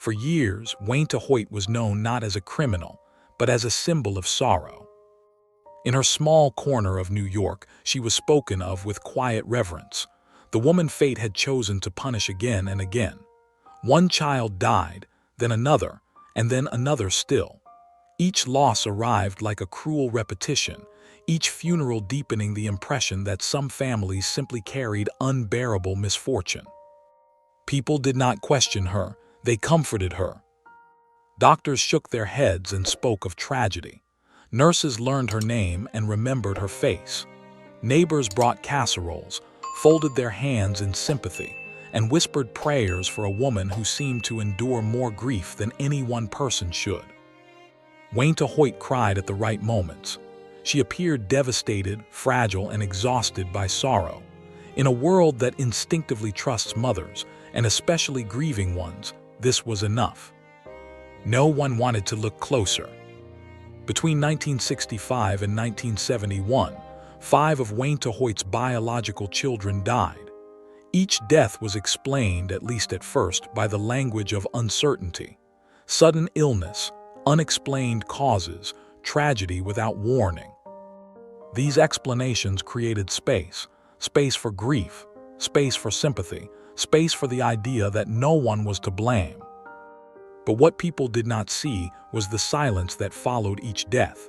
For years, Waneta Hoyt was known not as a criminal, but as a symbol of sorrow. In her small corner of New York, she was spoken of with quiet reverence. The woman fate had chosen to punish again and again. One child died, then another, and then another still. Each loss arrived like a cruel repetition, each funeral deepening the impression that some families simply carried unbearable misfortune. People did not question her, they comforted her. Doctors shook their heads and spoke of tragedy. Nurses learned her name and remembered her face. Neighbors brought casseroles, folded their hands in sympathy, and whispered prayers for a woman who seemed to endure more grief than any one person should. Waneta Hoyt cried at the right moments. She appeared devastated, fragile, and exhausted by sorrow. In a world that instinctively trusts mothers, and especially grieving ones, this was enough. No one wanted to look closer. Between 1965 and 1971, 5 of Waneta Hoyt's biological children died. Each death was explained, at least at first, by the language of uncertainty. Sudden illness, unexplained causes, tragedy without warning. These explanations created space for grief, space for sympathy, space for the idea that no one was to blame. But what people did not see was the silence that followed each death.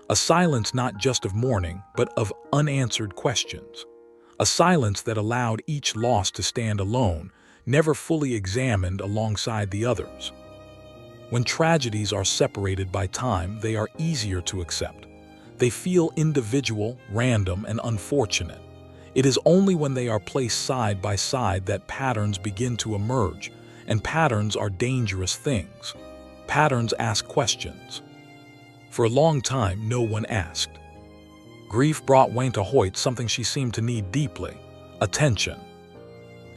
A silence not just of mourning, but of unanswered questions. A silence that allowed each loss to stand alone, never fully examined alongside the others. When tragedies are separated by time, they are easier to accept. They feel individual, random, and unfortunate. It is only when they are placed side by side that patterns begin to emerge, and patterns are dangerous things. Patterns ask questions. For a long time, no one asked. Grief brought Waneta Hoyt something she seemed to need deeply: attention.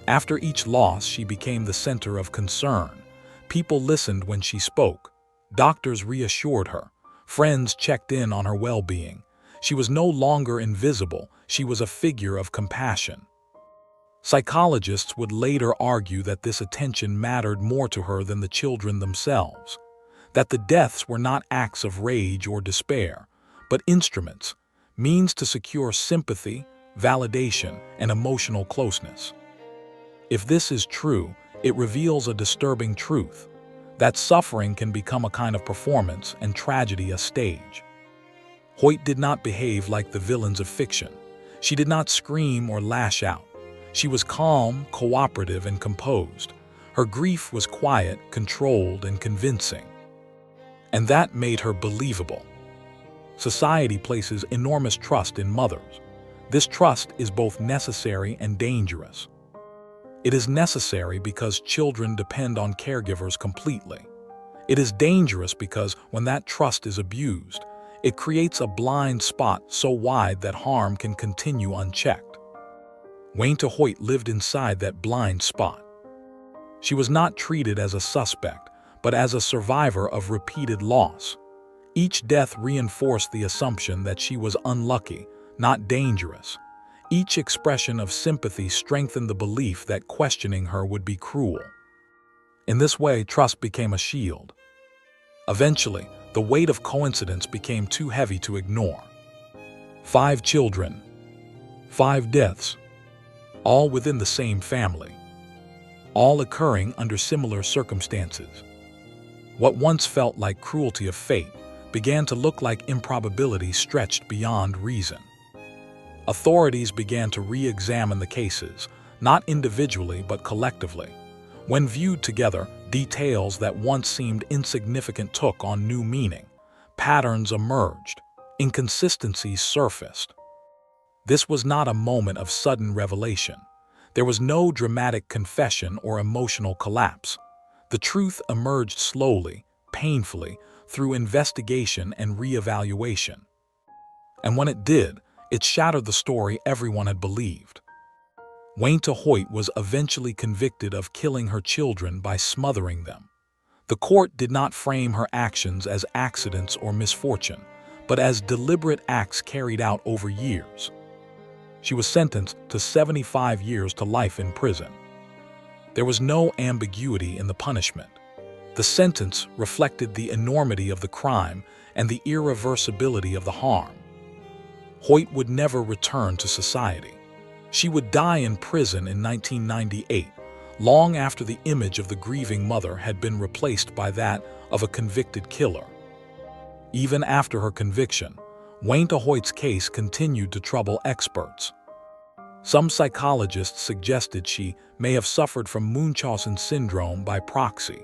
After each loss, she became the center of concern. People listened when she spoke. Doctors reassured her. Friends checked in on her well-being. She was no longer invisible, she was a figure of compassion. Psychologists would later argue that this attention mattered more to her than the children themselves, that the deaths were not acts of rage or despair, but instruments, means to secure sympathy, validation, and emotional closeness. If this is true, it reveals a disturbing truth, that suffering can become a kind of performance and tragedy a stage. Hoyt did not behave like the villains of fiction. She did not scream or lash out. She was calm, cooperative, and composed. Her grief was quiet, controlled, and convincing. And that made her believable. Society places enormous trust in mothers. This trust is both necessary and dangerous. It is necessary because children depend on caregivers completely. It is dangerous because when that trust is abused, it creates a blind spot so wide that harm can continue unchecked. Waneta Hoyt lived inside that blind spot. She was not treated as a suspect, but as a survivor of repeated loss. Each death reinforced the assumption that she was unlucky, not dangerous. Each expression of sympathy strengthened the belief that questioning her would be cruel. In this way, trust became a shield. Eventually, the weight of coincidence became too heavy to ignore. 5 children, 5 deaths, all within the same family, all occurring under similar circumstances. What once felt like cruelty of fate began to look like improbability stretched beyond reason. Authorities began to re-examine the cases, not individually but collectively. When viewed together, details that once seemed insignificant took on new meaning. Patterns emerged. Inconsistencies surfaced. This was not a moment of sudden revelation. There was no dramatic confession or emotional collapse. The truth emerged slowly, painfully, through investigation and re-evaluation. And when it did, it shattered the story everyone had believed. Waneta Hoyt was eventually convicted of killing her children by smothering them. The court did not frame her actions as accidents or misfortune, but as deliberate acts carried out over years. She was sentenced to 75 years to life in prison. There was no ambiguity in the punishment. The sentence reflected the enormity of the crime and the irreversibility of the harm. Hoyt would never return to society. She would die in prison in 1998, long after the image of the grieving mother had been replaced by that of a convicted killer. Even after her conviction, Waneta Hoyt's case continued to trouble experts. Some psychologists suggested she may have suffered from Münchausen syndrome by proxy,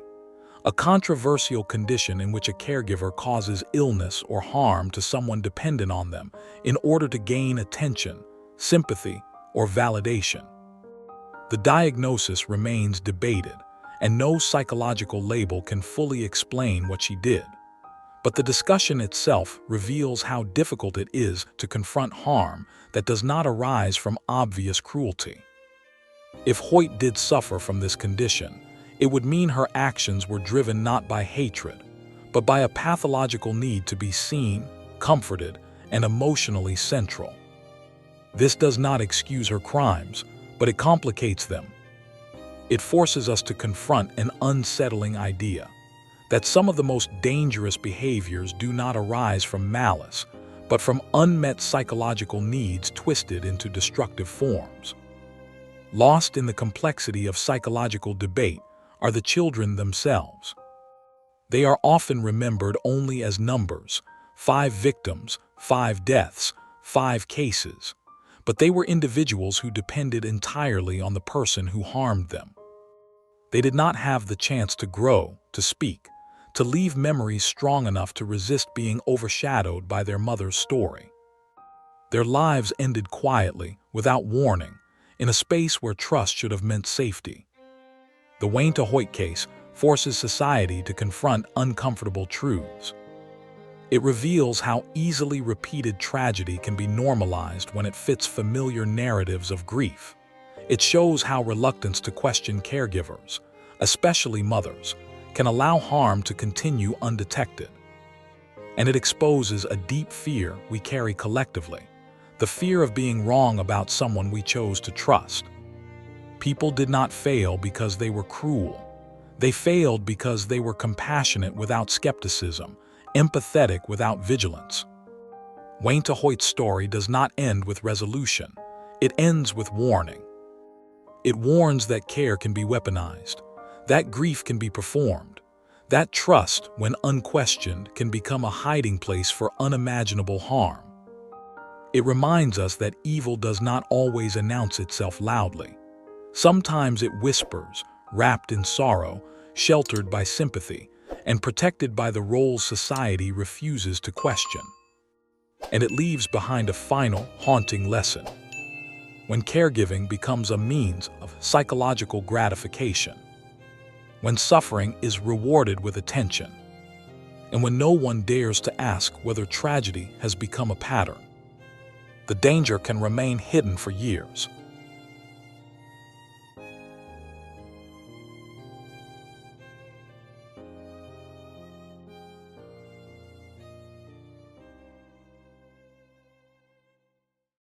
a controversial condition in which a caregiver causes illness or harm to someone dependent on them in order to gain attention, sympathy, or validation. The diagnosis remains debated, and no psychological label can fully explain what she did. But the discussion itself reveals how difficult it is to confront harm that does not arise from obvious cruelty. If Hoyt did suffer from this condition, it would mean her actions were driven not by hatred, but by a pathological need to be seen, comforted, and emotionally central. This does not excuse her crimes, but it complicates them. It forces us to confront an unsettling idea that some of the most dangerous behaviors do not arise from malice, but from unmet psychological needs twisted into destructive forms. Lost in the complexity of psychological debate are the children themselves. They are often remembered only as numbers: 5 victims, 5 deaths, 5 cases. But they were individuals who depended entirely on the person who harmed them. They did not have the chance to grow, to speak, to leave memories strong enough to resist being overshadowed by their mother's story. Their lives ended quietly, without warning, in a space where trust should have meant safety. The Waneta Hoyt case forces society to confront uncomfortable truths. It reveals how easily repeated tragedy can be normalized when it fits familiar narratives of grief. It shows how reluctance to question caregivers, especially mothers, can allow harm to continue undetected. And it exposes a deep fear we carry collectively, the fear of being wrong about someone we chose to trust. People did not fail because they were cruel. They failed because they were compassionate without skepticism, empathetic without vigilance. Waneta Hoyt's story does not end with resolution. It ends with warning. It warns that care can be weaponized, that grief can be performed, that trust, when unquestioned, can become a hiding place for unimaginable harm. It reminds us that evil does not always announce itself loudly. Sometimes it whispers, wrapped in sorrow, sheltered by sympathy, and protected by the roles society refuses to question. And it leaves behind a final, haunting lesson. When caregiving becomes a means of psychological gratification, when suffering is rewarded with attention, and when no one dares to ask whether tragedy has become a pattern, the danger can remain hidden for years.